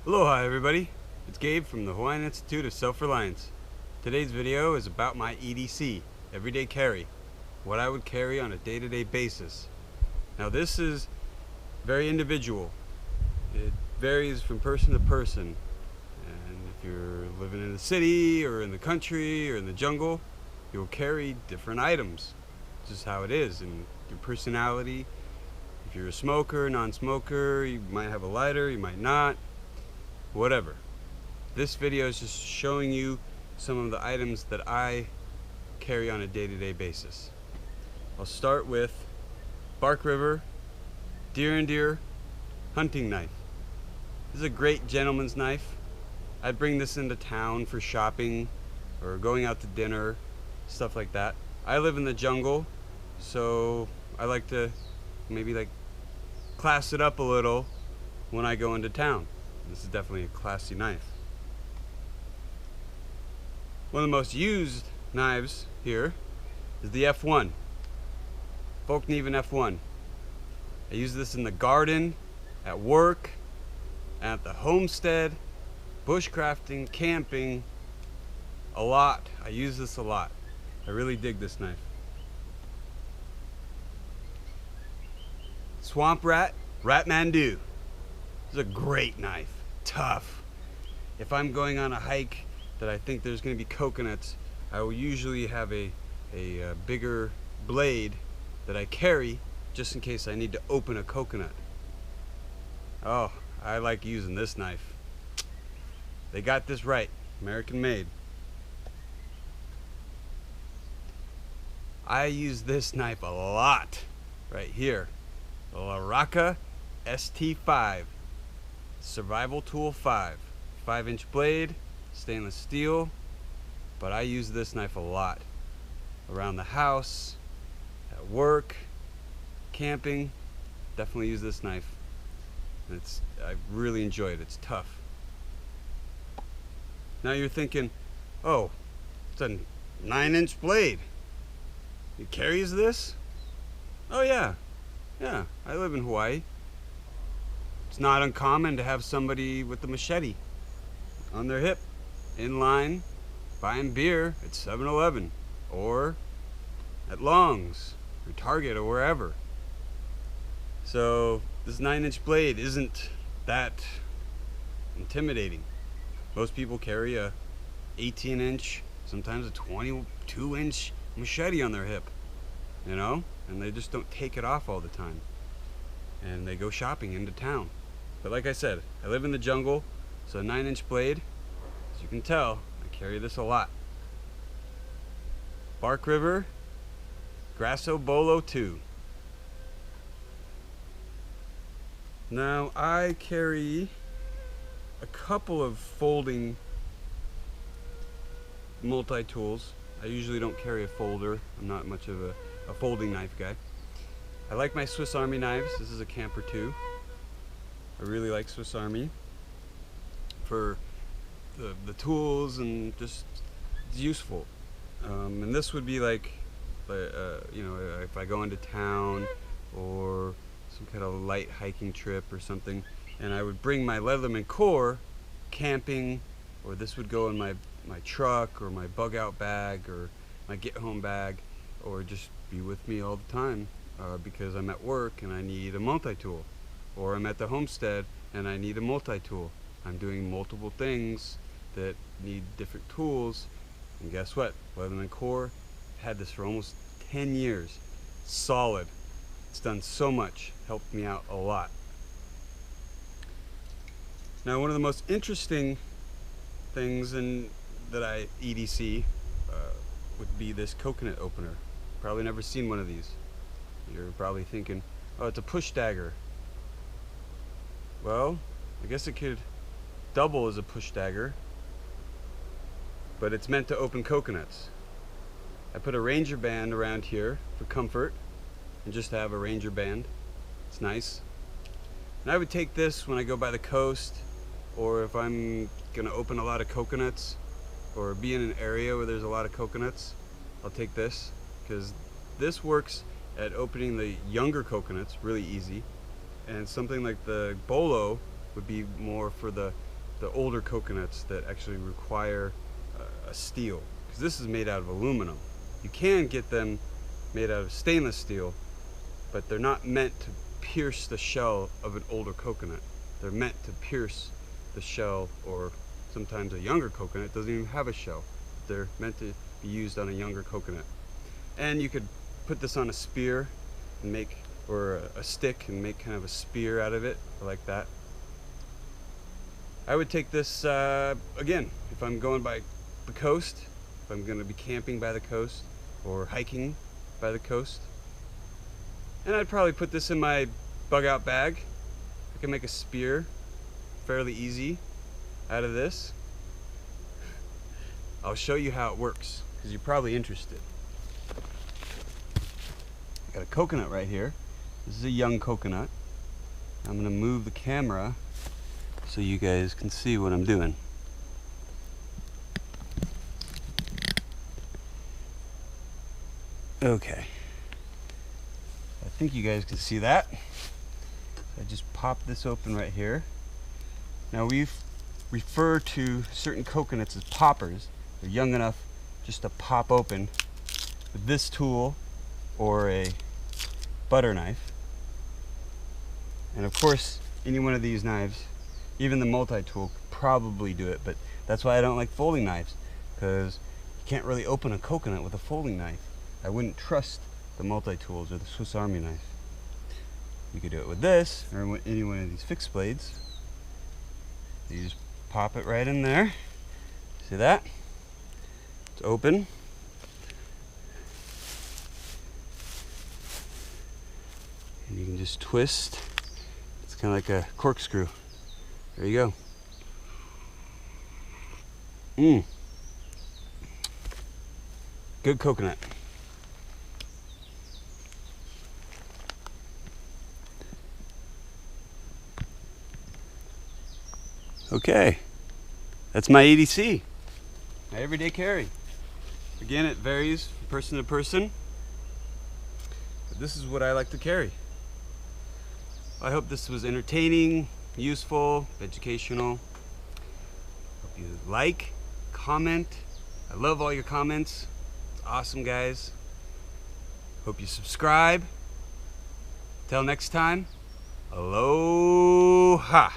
Aloha everybody, it's Gabe from the Hawaiian Institute of Self-Reliance. Today's video is about my EDC, everyday carry, what I would carry on a day-to-day basis. Now this is very individual. It varies from person to person, and if you're living in the city or in the country or in the jungle, you'll carry different items. It's just how it is, and your personality. If you're a smoker, non-smoker, you might have a lighter, you might not. Whatever. This video is just showing you some of the items that I carry on a day-to-day basis. I'll start with Bark River Deer and Deer hunting knife. This is a great gentleman's knife. I'd bring this into town for shopping or going out to dinner, stuff like that. I live in the jungle, so I like to maybe class it up a little when I go into town. This is definitely a classy knife. One of the most used knives here is the F1. Volkneven F1. I use this in the garden, at work, at the homestead, bushcrafting, camping, a lot. I use this a lot. I really dig this knife. Swamp Rat Ratmandu. This is a great knife. Tough. If I'm going on a hike that I think there's going to be coconuts, I will usually have a bigger blade that I carry just in case I need to open a coconut. Oh, I like using this knife. They got this right. American made. I use this knife a lot right here. The Laraka ST5. Survival Tool 5. 5-inch blade, stainless steel, but I use this knife a lot. Around the house, at work, camping, definitely use this knife. I really enjoy it. It's tough. Now you're thinking, oh, it's a 9-inch blade. It carries this? Oh yeah, I live in Hawaii. It's not uncommon to have somebody with a machete on their hip, in line, buying beer at 7-Eleven, or at Long's, or Target, or wherever. So this 9-inch blade isn't that intimidating. Most people carry a 18-inch, sometimes a 22-inch machete on their hip, you know, and they just don't take it off all the time. And they go shopping into town. But like I said, I live in the jungle, so a 9-inch blade, as you can tell, I carry this a lot. Bark River Grasso Bolo 2. Now I carry a couple of folding multi-tools. I usually don't carry a folder. I'm not much of a folding knife guy. I like my Swiss Army knives. This is a Camper 2. I really like Swiss Army for the tools, and just it's useful. And this would be you know, if I go into town or some kind of light hiking trip or something, and I would bring my Leatherman core camping, or this would go in my truck or my bug out bag or my get home bag, or just be with me all the time because I'm at work and I need a multi-tool. Or I'm at the homestead and I need a multi-tool. I'm doing multiple things that need different tools, and guess what? Leatherman core, had this for almost 10 years. Solid. It's done so much, helped me out a lot. Now one of the most interesting things that I EDC would be this coconut opener. Probably never seen one of these. You're probably thinking, oh, it's a push dagger. Well, I guess it could double as a push dagger, but it's meant to open coconuts. I put a ranger band around here for comfort, and just to have a ranger band. It's nice. And I would take this when I go by the coast, or if I'm gonna open a lot of coconuts, or be in an area where there's a lot of coconuts, I'll take this, because this works at opening the younger coconuts really easy, and something like the bolo would be more for the the older coconuts that actually require a steel, because this is made out of aluminum. You can get them made out of stainless steel, but they're not meant to pierce the shell of an older coconut. They're meant to pierce the shell, or sometimes a younger coconut doesn't even have a shell. They're meant to be used on a younger coconut. And you could put this on a spear and make, or a stick and make kind of a spear out of it, like that. I would take this, again, if I'm going by the coast, if I'm going to be camping by the coast or hiking by the coast. And I'd probably put this in my bug out bag. I can make a spear fairly easy out of this. I'll show you how it works, because you're probably interested. I got a coconut right here. This is a young coconut. I'm going to move the camera so you guys can see what I'm doing. Okay. I think you guys can see that. I just pop this open right here. Now we refer to certain coconuts as poppers. They're young enough just to pop open with this tool or a butter knife. And of course, any one of these knives, even the multi-tool, could probably do it, but that's why I don't like folding knives, because you can't really open a coconut with a folding knife. I wouldn't trust the multi-tools or the Swiss Army knife. You could do it with this, or with any one of these fixed blades. You just pop it right in there. See that? It's open. And you can just twist. It's kind of like a corkscrew. There you go. Good coconut. Okay, that's my EDC, my everyday carry. Again, it varies from person to person, but this is what I like to carry. I hope this was entertaining, useful, educational. Hope you like, comment. I love all your comments. It's awesome, guys. Hope you subscribe. Till next time, aloha.